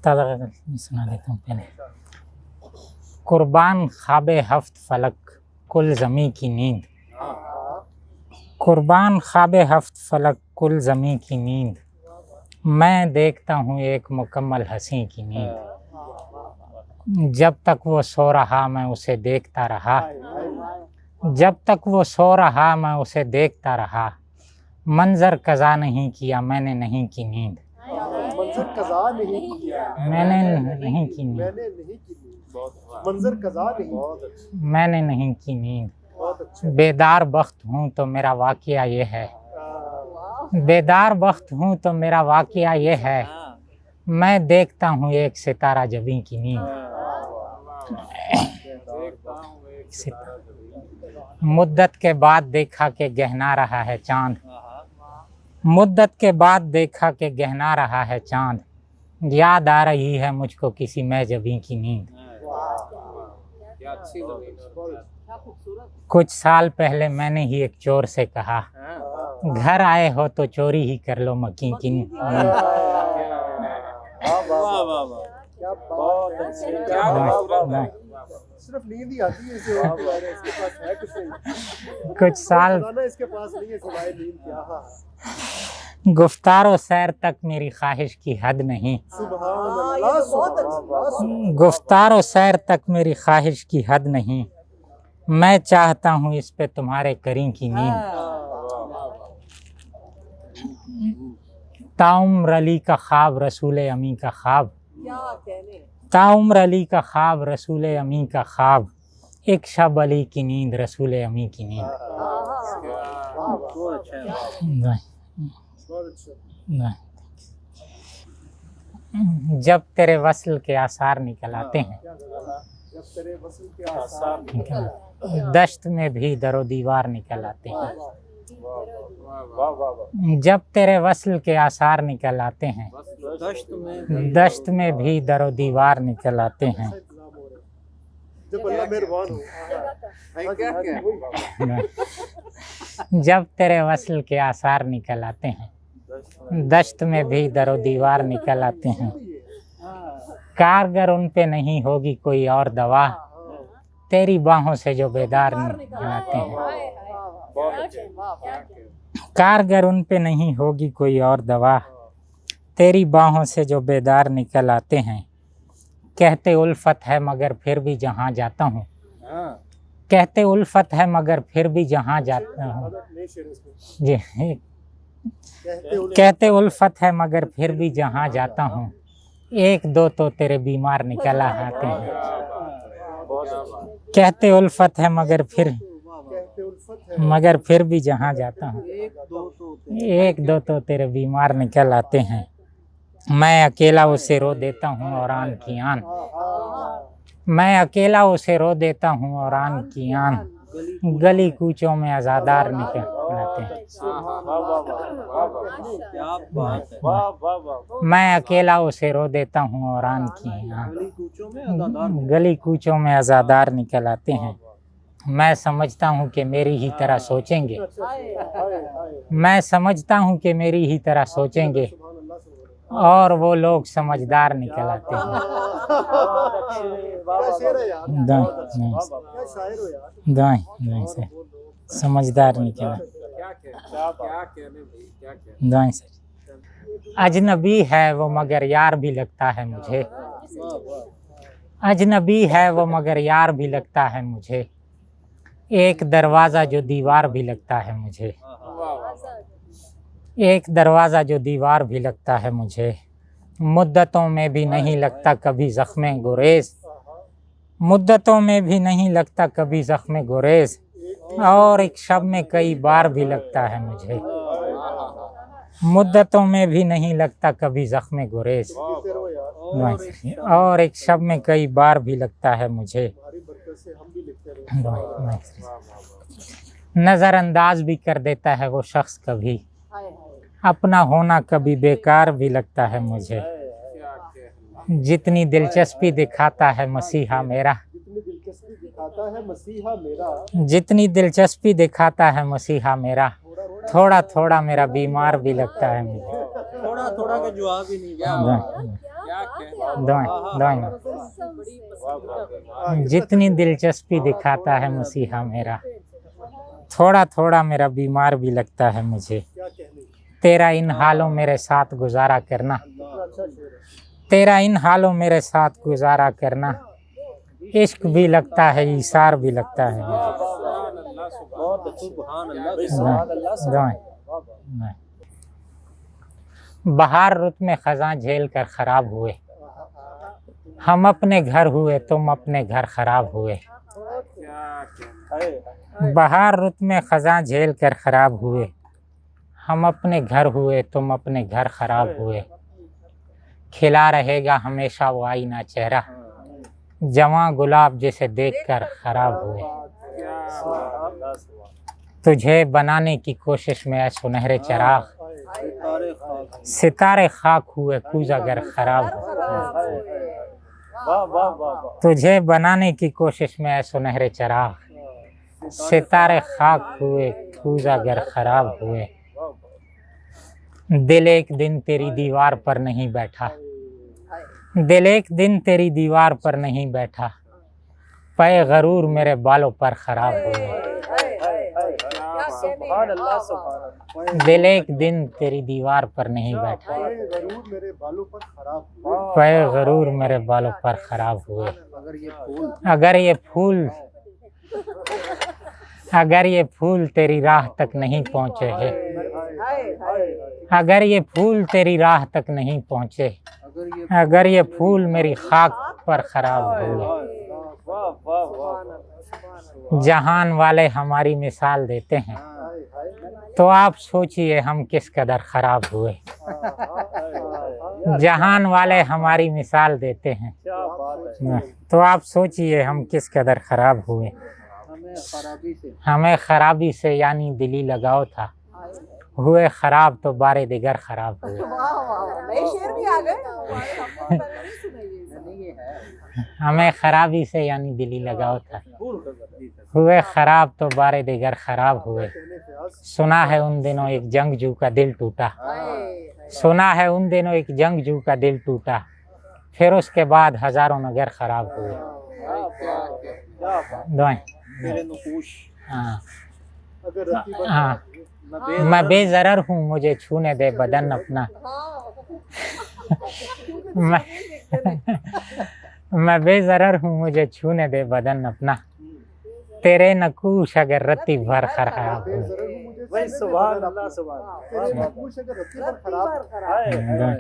सुना देता हूँ पहले। कुर्बान ख्वाबे हफ्त फलक कुल ज़मी की नींद, कुर्बान ख्वाबे हफ्त फलक कुल ज़मी की नींद, मैं देखता हूँ एक मुकम्मल हंसी की नींद। जब तक वो सो रहा मैं उसे देखता रहा, जब तक वो सो रहा मैं उसे देखता रहा, मंजर कज़ा नहीं किया मैंने नहीं की नींद, मंजर कज़ा नहीं किया मैंने नहीं की नींद, मंजर कज़ा नहीं, मैंने नहीं की नींद। बहुत अच्छा। बेदार बख्त हूँ तो मेरा वाक़या ये है, बेदार बख्त हूँ तो मेरा वाक़या ये है, मैं देखता हूँ एक सितारा जबीं की नींद। मुद्दत के बाद देखा कि गहना रहा है चांद, मुद्दत के बाद देखा कि गहना रहा है चांद, याद आ रही है मुझको किसी मैं जबीं की नींद। कुछ साल पहले मैंने ही एक चोर से कहा, घर आए हो तो चोरी ही कर लो मक्की की नींद। सिर्फ नींद ही आती है इसे, इसके पास है कुछ नहीं, कुछ साल इसके पास नहीं है सिवाय नींद क्या। गुफ्तारो सैर तक मेरी ख्वाहिश की हद नहीं, गुफ्तारो सैर तक मेरी ख्वाहिश की हद नहीं, मैं चाहता हूँ इस पे तुम्हारे करीं की नींद। ताउम्र अली का ख्वाब रसूल अमी का ख्वाब, ताउम्र अली का ख्वाब रसूल अमी का ख्वाब, एक शब अली की नींद रसूल अमी की नींद। जब तेरे वस्ल के आसार निकल आते हैं, जब तेरे वस्ल के आसार दश्त में भी दरो दीवार निकल आते हैं, जब तेरे वस्ल के आसार निकल आते हैं, दश्त में भी दरो दीवार निकल आते हैं। जब अल्लाह मेहरबान हो, जब तेरे वस्ल के आसार निकल आते हैं, दश्त में भी दरो दीवार निकल आते हैं। कारगर उन पे नहीं होगी कोई और दवा, तेरी बाहों से जो बेदार बनाते हैं। कारगर उन पे नहीं होगी कोई और दवा, तेरी बाहों से जो बेदार निकल आते हैं। कहते उल्फत है मगर फिर भी जहाँ जाता हूँ, कहते उल्फत है मगर फिर भी जहाँ जाता हूँ जी, कहते उल्फत है मगर फिर भी जहाँ जाता हूँ, एक दो तो तेरे बीमार निकल आते हैं। कहते उल्फत है मगर फिर भी जहाँ जाता हूँ, एक दो तो तेरे बीमार निकल आते हैं। मैं अकेला उसे रो देता हूँ और आन की आन, मैं अकेला उसे रो देता हूँ और आन की आन, गली कूचों में आज़ादार निकल आते हैं। मैं अकेला उसे रो देता हूँ और आन की आन, गली कूचों में आज़ादार निकल आते हैं। मैं समझता हूँ कि मेरी ही तरह सोचेंगे, मैं समझता हूँ कि मेरी ही तरह सोचेंगे, और वो लोग समझदार निकल आते हैं। दाएं से समझदार निकला, दाएं से। अजनबी है वो मगर यार भी लगता है मुझे, अजनबी है वो मगर यार भी लगता है मुझे, एक दरवाज़ा जो दीवार भी लगता है मुझे, एक दरवाज़ा जो दीवार भी लगता है मुझे। मुद्दतों में भी नहीं लगता कभी ज़ख्मे गुरेज, मुद्दतों में भी नहीं लगता कभी ज़ख्मे गुरेज, और एक शब में कई बार भी लगता है मुझे। मुद्दतों में भी नहीं लगता कभी ज़ख्मे गुरेज, और एक शब में कई बार भी लगता है मुझे। नज़रअंदाज भी कर देता है वो शख्स कभी, अपना होना कभी बेकार भी लगता है मुझे। जितनी दिलचस्पी दिखाता है मसीहा मेरा, जितनी दिलचस्पी दिखाता है मसीहा मेरा, थोड़ा थोड़ा मेरा बीमार भी लगता है मुझे। थोड़ा थोड़ा का जवाब ही नहीं दुआएं दुआएं। जितनी दिलचस्पी दिखाता है मसीहा मेरा, थोड़ा थोड़ा मेरा बीमार भी लगता है मुझे। क्या कहने, तेरा इन हालों मेरे साथ गुजारा करना, कितना अच्छा शेर है। तेरा इन हालों मेरे साथ गुजारा करना। इश्क भी लगता है, ईसार भी लगता है मुझे। दुआएं दुआएं। बहार रुत में खजां झेल कर खराब हुए, हम अपने घर हुए तुम अपने घर खराब हुए। बहार रुत में खजां झेल कर खराब हुए, हम अपने घर हुए तुम अपने घर खराब हुए। खिला रहेगा हमेशा वो आईना चेहरा, जवां गुलाब जिसे देखकर खराब हुए। तुझे बनाने की कोशिश में है सुनहरे चिराग, सितारे खाक हुए कुछ अगर खराब हुए। तुझे बनाने की कोशिश में है सुनहरे चिराग, सितारे खाक हुए कुछ अगर खराब हुए। दिल एक दिन तेरी दीवार पर नहीं बैठा, दिल एक दिन तेरी दीवार पर नहीं बैठा। पे गरूर मेरे बालों पर खराब हुए। दिल एक दिन तेरी दीवार पर नहीं बैठा, गरूर मेरे बालों पर खराब हुए। पे गरूर मेरे बालों पर खराब हुए। अगर ये फूल तेरी राह तक नहीं पहुँचे हैं, अगर ये फूल तेरी राह तक नहीं पहुँचे, अगर ये फूल मेरी खाक पर खराब हुए। जहान वाले हमारी मिसाल देते हैं, तो आप सोचिए हम किस कदर खराब हुए। जहान वाले हमारी मिसाल देते हैं, तो आप सोचिए हम किस कदर खराब हुए। हमें खराबी से यानी दिली लगाव था, हुए खराब तो बारे दिगर खराब हुए। नए शेर भी आ गए। हमें खराबी से यानी दिली लगाव था, हुए खराब तो बारे दिगर खराब हुए। सुना है उन दिनों एक जंगजू का दिल टूटा, सुना है उन दिनों एक जंगजू का दिल टूटा, फिर उसके बाद हजारों नगर खराब हुए। दुआएं। हाँ हाँ। मैं बेज़रर हूँ मुझे छूने दे बदन अपना, मैं बेज़रर हूँ मुझे छूने दे बदन अपना। तेरे नकूश अगर रत्ती भर खराब हो। खराब